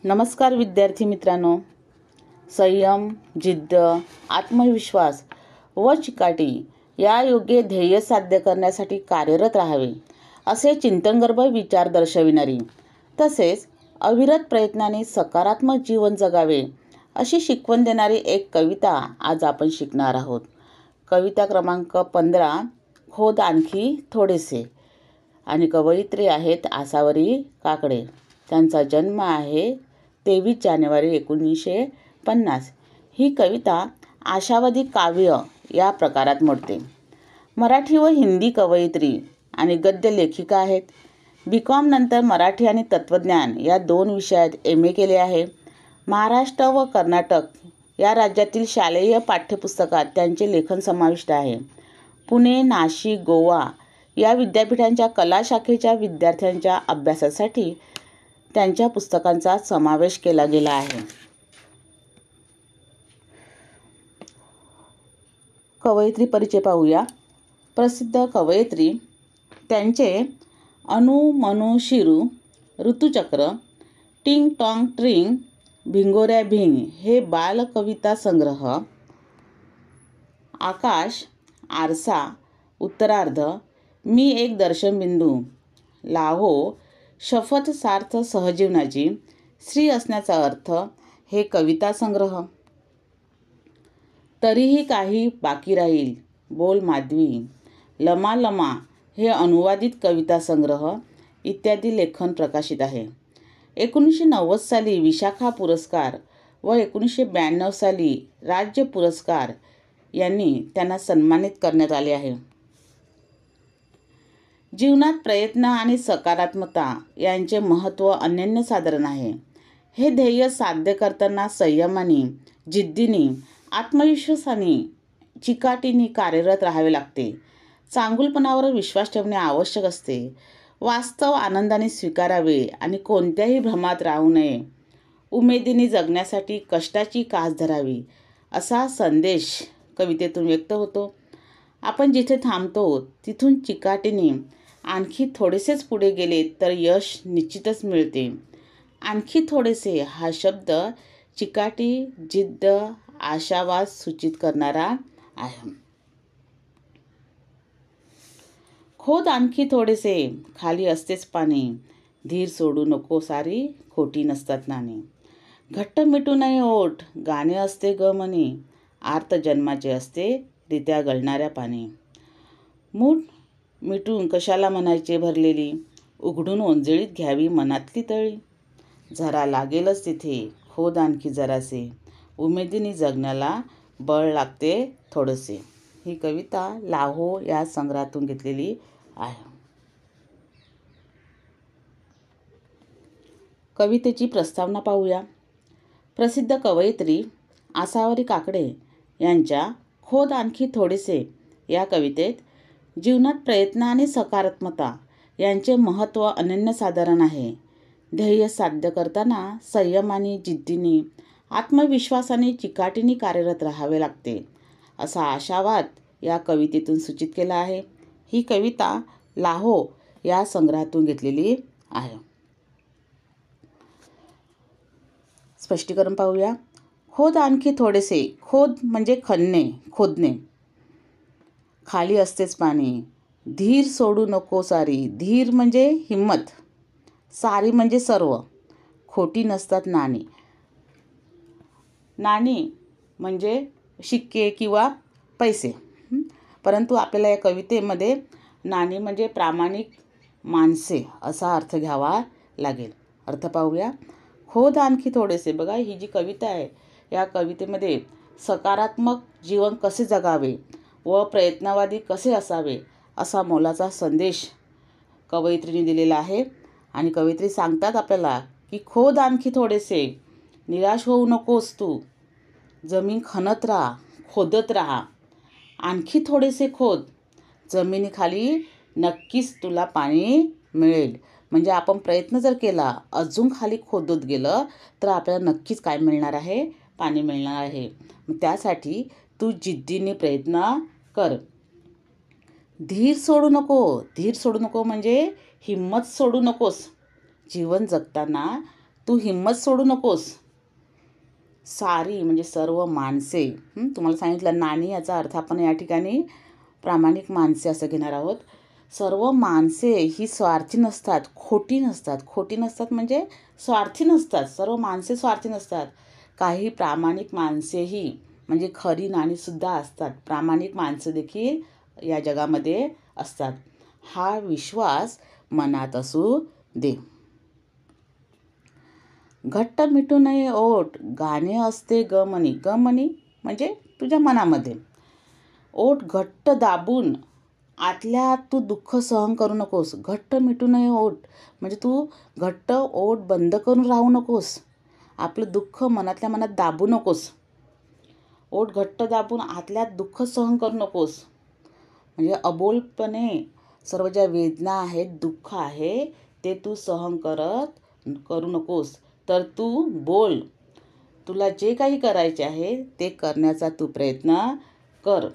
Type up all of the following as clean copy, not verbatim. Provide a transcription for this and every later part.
नमस्कार विद्यार्थी मित्रांनो. संयम, जिद्द, आत्मविश्वास व चिकाटी या योग्य ध्येय साध्य करण्यासाठी कार्यरत राहावे असे चिंतनगर्भ विचार दर्शविणारी तसेच अविरत प्रयत्नाने सकारात्मक जीवन जगावे अशी शिकवण देणारी एक कविता आज आपण शिकणार आहोत. कविता क्रमांक 15, खोद आणखी थोडेसे. आणि कवयित्री आहेत आसावरी काकडे. त्यांचा जन्म आहे 23 जानेवारी 1950. ही कविता आशावादी काव्य या प्रकारात मोडते. मराठी व हिंदी कवयित्री आणि गद्य लेखिका आहेत. BCom नंतर मराठी आणि तत्त्वज्ञान या 2 विषयात MA केले आहे. महाराष्ट्र व कर्नाटक या राज्यातील शालेय पाठ्यपुस्तकात त्यांचे लेखन समाविष्ट आहे. पुणे, नाशिक, गोवा या विद्यापीठांच्या कला शाखेच्या विद्यार्थ्यांच्या अभ्यासासाठी त्यांच्या पुस्तकांचा समावेश केला गेला आहे. कवयित्री परिचय पाहूया. प्रसिद्ध कवयित्री. त्यांचे अनु मनु शिरू, ऋतुचक्र, टिंग टॉंग ट्रिंग, भिंगोऱ्या भिंग हे बालकविता संग्रह, आकाश, आरसा, उत्तरार्ध, मी एक दर्शनबिंदू, लाहो, शपथ सार्थ सहजीवनाची, स्त्री असण्याचा अर्थ हे कविता संग्रह, तरीही काही बाकी राहील, बोल माधवी, लमा लमा हे अनुवादित कविता संग्रह इत्यादी लेखन प्रकाशित आहे. 1990 साली विशाखा पुरस्कार व 1992 साली राज्य पुरस्कार यांनी त्यांना सन्मानित करण्यात आले आहे. जीवनात प्रयत्न आणि सकारात्मकता यांचे महत्त्व अनन्यसाधारण आहे. हे ध्येय साध्य करताना संयमाने, जिद्दीने, आत्मविश्वासाने, चिकाटीने कार्यरत राहावे लागते. चांगुलपणावर विश्वास ठेवणे आवश्यक असते. वास्तव आनंदाने स्वीकारावे आणि कोणत्याही भ्रमात राहू नये. उमेदीने जगण्यासाठी कष्टाची कास धरावी असा संदेश कवितेतून व्यक्त होतो. आपण जिथे थांबतो तिथून चिकाटीने आणखी थोडेसेच पुढे गेले तर यश निश्चितच मिळते. आणखी थोडेसे हा शब्द चिकाटी, जिद्द, आशावाद सूचित करणारा आहे. खोद आणखी थोडेसे, खाली असतेच पाणी, धीर सोडू नको सारी, खोटी नसतात नाणी. घट्ट मिटू नये ओठ, गाणे असते ग मनी, आर्त जन्माचे असते रित्या गळणाऱ्या पाणी. मूठ मिटून कशाला म्हणायचे भरलेली, उघडून ओंजळीत घ्यावी मनातली तळी. झरा लागेलच तिथे, खोद आणखी जरासे, उमेदीने जगण्याला बळ लागते थोडेसे. ही कविता लाहो या संग्रहातून घेतलेली आहे. कवितेची प्रस्तावना पाहूया. प्रसिद्ध कवयित्री आसावरी काकडे यांच्या खोद आणखी थोडेसे या कवितेत जीवनात प्रयत्न आणि सकारात्मकता यांचे महत्त्व अनन्यसाधारण आहे. ध्येय साध्य करताना संयमाने, जिद्दीने, आत्मविश्वासाने, चिकाटीने कार्यरत राहावे लागते असा आशावाद या कवितेतून सूचित केला आहे. ही कविता लाहो या संग्रहातून घेतलेली आहे. स्पष्टीकरण पाहूया. खोद आणखी थोडेसे. खोद म्हणजे खणणे, खोदणे. खाली असतेच पाणी. धीर सोडू नको सारी. धीर म्हणजे हिम्मत. सारी म्हणजे सर्व. खोटी नसतात नाणी. नाणी म्हणजे शिक्के किंवा पैसे. परंतु आपल्याला या कवितेमध्ये नाणी म्हणजे प्रामाणिक माणसे असा अर्थ घ्यावा लागेल. अर्थ पाहूया. खोद आणखी थोडेसे. बघा, ही जी कविता आहे या कवितेमध्ये सकारात्मक जीवन कसे जगावे व प्रयत्नवादी कसे असावे असा मोलाचा संदेश कवयित्रीने दिलेला आहे. आणि कवयित्री सांगतात आपल्याला की खोद आणखी थोडेसे, निराश होऊ नकोस तू, जमीन खणत राहा, खोदत राहा, आणखी थोडेसे खोद, जमिनीखाली नक्कीच तुला पाणी मिळेल. म्हणजे आपण प्रयत्न जर केला, अजून खाली खोदत गेलं तर आपल्याला नक्कीच काय मिळणार आहे? पाणी मिळणार आहे. त्यासाठी तू जिद्दीने प्रयत्न कर. धीर सोडू नको. धीर सोडू नको म्हणजे हिम्मत सोडू नकोस. जीवन जगताना तू हिंमत सोडू नकोस. सारी म्हणजे सर्व माणसे, तुम्हाला सांगितलं नाणी याचा अर्थ आपण या ठिकाणी प्रामाणिक माणसे असं घेणार आहोत. सर्व माणसे ही स्वार्थी नसतात, खोटी नसतात. खोटी नसतात म्हणजे स्वार्थी नसतात. सर्व माणसे स्वार्थी नसतात. काही प्रामाणिक माणसेही म्हणजे खरी नाणीसुद्धा असतात. प्रामाणिक माणसं देखील या जगामध्ये असतात. हा विश्वास मनात असू दे. घट्ट मिटू नये ओठ, गाणे असते गमनी. गमनी म्हणजे तुझ्या मनामध्ये. ओठ घट्ट दाबून आतल्या आत तू दुःख सहन करू नकोस. घट्ट मिटू नये ओठ म्हणजे तू घट्ट ओठ बंद करून राहू नकोस. आपलं दुःख मनातल्या मनात दाबू नकोस. ओठ घट्ट दाबून आतल्यात दुःख सहन करू नकोस. म्हणजे अबोलपणे सर्व ज्या वेदना आहेत, दुःख आहे, ते तू सहन करू नकोस. तर तू बोल. तुला जे काही करायचे आहे ते करण्याचा तू प्रयत्न कर.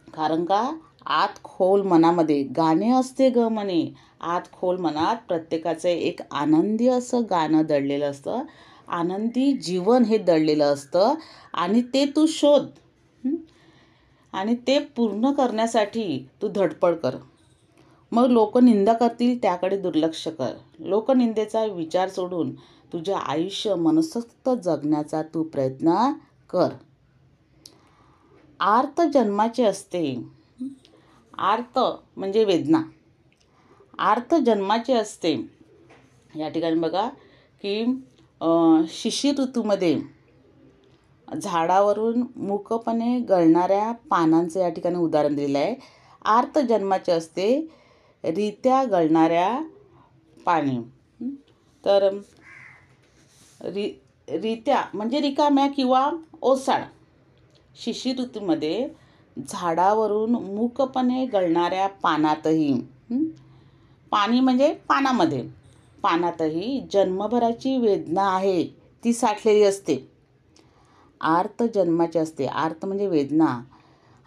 कारण का आत खोल मनामध्ये गाणे असते ग मने. आत खोल मनात प्रत्येकाचं एक आनंदी असं गाणं दडलेलं असतं. आनंदी जीवन हे दडलेलं असतं आणि ते तू शोध. आणि ते पूर्ण करण्यासाठी तू धडपड कर. मग लोक निंदा करतील त्याकडे दुर्लक्ष कर. लोकनिंदेचा विचार सोडून तुझे आयुष्य मनसोक्त जगण्याचा तू प्रयत्न कर. आर्त जन्माचे असते. आर्त म्हणजे वेदना. आर्त जन्माचे असते. या ठिकाणी बघा की शिशिर ऋतूमध्ये झाडावरून मूकपणे गळणाऱ्या पानांचं या ठिकाणी उदाहरण दिलेलं आहे. आर्त जन्माचे असते रित्या गळणाऱ्या पाणी. तर रित्या म्हणजे रिकाम्या किंवा ओसाड. शिशिर ऋतूमध्ये झाडावरून मूकपणे गळणाऱ्या पानातही, पाणी म्हणजे पानातही जन्मभराची वेदना आहे ती साठलेली असते. आर्त जन्माचे असते. आर्त म्हणजे वेदना.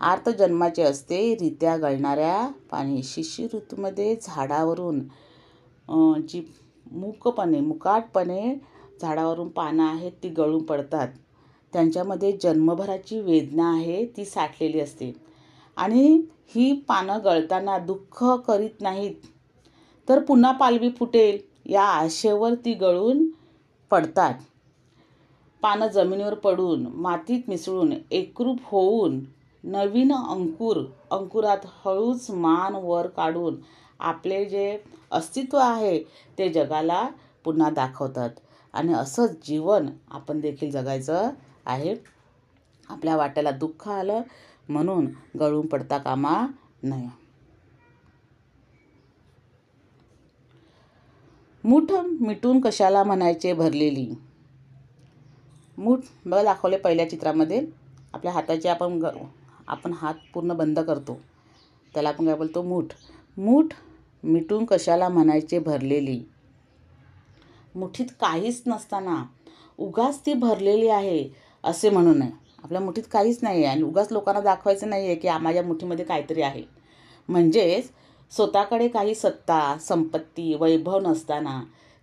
आर्त जन्माचे असते रित्या गळणाऱ्या पाणी. शिशिर ऋतूमध्ये झाडावरून जी मुकाटपणे झाडावरून पानं आहेत ती गळून पडतात. त्यांच्यामध्ये जन्मभराची वेदना आहे ती साठलेली असते. आणि ही पानं गळताना दुःख करीत नाहीत, तर पुन्हा पालवी फुटेल या आशेवर ती गळून पडतात. पानं जमिनीवर पडून मातीत मिसळून एकरूप होऊन नवीन अंकुरात हळूच मान वर काढून आपले जे अस्तित्व आहे ते जगाला पुन्हा दाखवतात. आणि असंच जीवन आपण देखील जगायचं आहे. आपल्या वाट्याला दुःख आलं म्हणून गळून पडता कामा नये. मूठ मिटून कशाला म्हणायचे भरलेली. मूठ बघा दाखवले पहिल्या चित्रामध्ये. आपल्या हाताचे आपण हात पूर्ण बंद करतो त्याला आपण काय बोलतो, मूठ. मूठ मिटून कशाला म्हणायचे भरलेली. मुठीत काहीच नसताना उगाच ती भरलेली आहे असे म्हणू नये. आपल्या मुठीत काहीच नाही आहे आणि उगाच लोकांना दाखवायचं नाही आहे की माझ्या मुठीमध्ये काहीतरी आहे. म्हणजेच स्वतःकडे काही सत्ता, संपत्ती, वैभव नसताना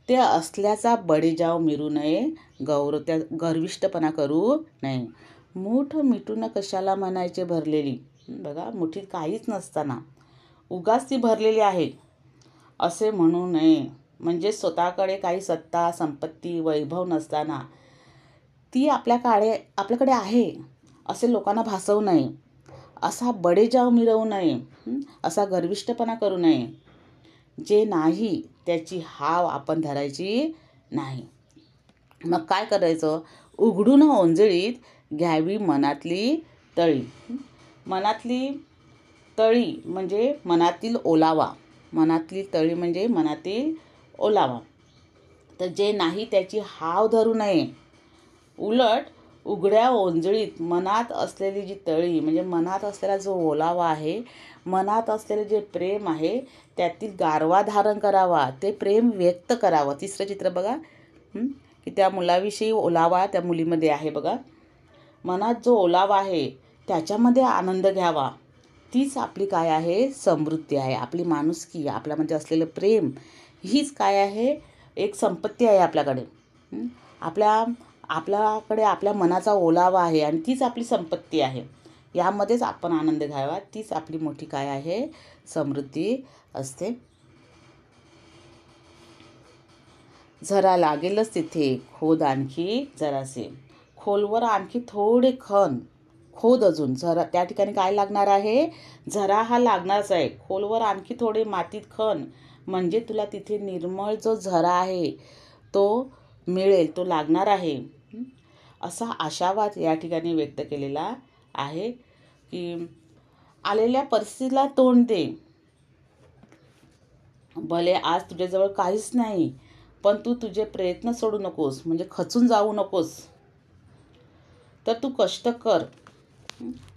ते असल्याचा बडेजाव मिरू नये. गर्विष्ठपणा करू नये. मूठ मिटून कशाला म्हणायचे भरलेली. बघा मुठीत काहीच नसताना उगाच ती भरलेली आहे असे म्हणू नये. म्हणजे स्वतःकडे काही सत्ता, संपत्ती, वैभव नसताना ती आपल्याकडे आहे असे लोकांना भासवू नये. असा बडेजाव मिरवू नये. असा गर्विष्ठपणा करू नये. जे नाही त्याची हाव आपण धरायची नाही. मग काय करायचं, उघडून ओंजळीत घ्यावी मनातली तळी. मनातली तळी म्हणजे मनातील ओलावा. मनातली तळी म्हणजे मनातील ओलावा. तर जे नाही त्याची हाव धरू नये. उलट उघड्या ओंजळीत मनात असलेली जी तळी म्हणजे मनात असलेला जो ओलावा आहे, मनात असलेले जे प्रेम आहे त्यातील गारवा धारण करावा. ते प्रेम व्यक्त करावं. तिसरं चित्र बघा की त्या मुलाविषयी ओलावा त्या मुलीमध्ये आहे बघा. मनात जो ओलावा आहे त्याच्यामध्ये आनंद घ्यावा. तीच आपली काय आहे, समृद्धी आहे. आपली माणुसकी, आपल्यामध्ये असलेलं प्रेम हीच काय आहे, एक संपत्ती आहे आपल्याकडे. आपल्याकडे आपल्या मनाचा ओलावा आहे आणि तीच आपली संपत्ती आहे. यामध्येच आपण आनंद घ्यावा. तीच आपली मोठी काय आहे, समृद्धी असते. झरा लागेलच तिथे खोद आणखी जरासे. खोलवर आणखी थोडे खोद अजून. झरा त्या ठिकाणी काय लागणार आहे, झरा हा लागणारच आहे. खोलवर आणखी थोडे मातीत म्हणजे तुला तिथे निर्मळ जो झरा आहे तो मिळेल, तो लागणार आहे. असा आशावाद या ठिकाणी व्यक्त केलेला आहे की आलेल्या परिस्थितीला तोंड दे. भले आज तुझ्याजवळ काहीच नाही, पण तू तुझे प्रयत्न सोडू नकोस, म्हणजे खचून जाऊ नकोस. तर तू कष्ट कर.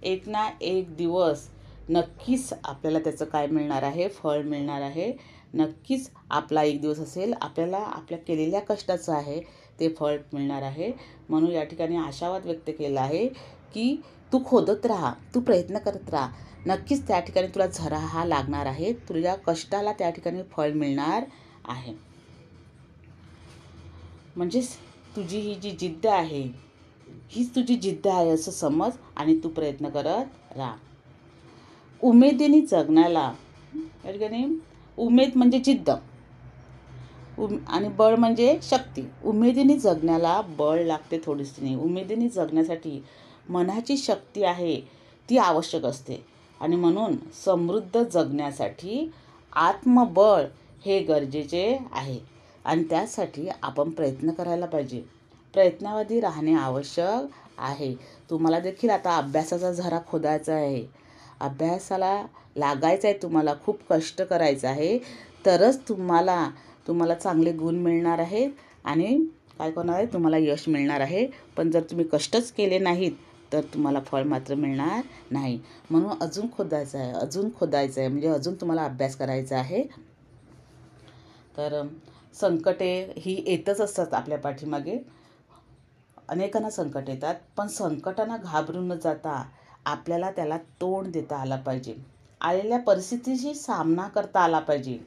एक ना एक दिवस नक्कीच आपल्याला त्याचं काय मिळणार आहे, फळ मिळणार आहे. नक्कीच आपला एक दिवस असेल, आपल्याला आपल्या केलेल्या कष्टाचं आहे ते फळ मिळणार आहे. म्हणून या ठिकाणी आशावाद व्यक्त केला आहे की तू खोदत राहा, तू प्रयत्न करत राहा. नक्कीच त्या ठिकाणी तुला झरा हा लागणार आहे. तुझ्या कष्टाला त्या ठिकाणी फळ मिळणार आहे. म्हणजेच तुझी ही जी जिद्द आहे, हीच तुझी जिद्द आहे असं समज आणि तू प्रयत्न करत राहा. उमेदीने जगण्याला, या ठिकाणी उमेद म्हणजे जिद्द आणि बळ म्हणजे शक्ती. उमेदीने जगण्याला बळ लागते थोडीशी नाही. उमेदीने जगण्यासाठी मनाची शक्ती आहे ती आवश्यक असते. आणि म्हणून समृद्ध जगण्यासाठी आत्मबळ हे गरजेचे आहे. आणि त्यासाठी आपण प्रयत्न करायला पाहिजे. प्रयत्नावादी राहणे आवश्यक आहे. तुम्हाला देखील आता अभ्यासाचा झरा खोदायचा आहे. अभ्यासाला लागायचं आहे, तुम्हाला खूप कष्ट करायचं आहे. तरच तुम्हाला चांगले गुण मिळणार आहेत आणि काय करणार आहे, तुम्हाला यश मिळणार आहे. पण जर तुम्ही कष्टच केले नाहीत तर तुम्हाला फळ मात्र मिळणार नाही. म्हणून अजून खोदायचं आहे, म्हणजे अजून तुम्हाला अभ्यास करायचा आहे. तर संकटे ही येतच असतात आपल्या पाठीमागे. अनेकांना संकट येतात, पण संकटांना घाबरून न जाता आपल्याला त्याला तोंड देता आला पाहिजे. आलेल्या परिस्थितीशी सामना करता आला पाहिजे.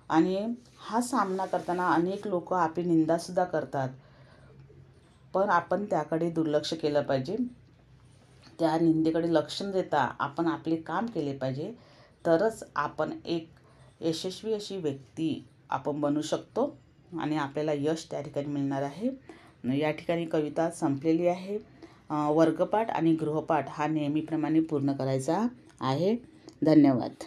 आणि हा सामना करताना अनेक लोक आपली निंदासुद्धा करतात, पण आपण त्याकडे दुर्लक्ष केलं पाहिजे. त्या निंदेकडे लक्ष न देता आपण आपले काम केले पाहिजे. तरच आपण एक यशस्वी अशी व्यक्ती आपण बनू शकतो आणि आपल्याला यश त्या ठिकाणी मिळणार आहे. या ठिकाणी कविता संपलेली आहे. वर्गपाठ आणि गृहपाठ हा नेहमीप्रमाणे पूर्ण करायचा आहे. धन्यवाद.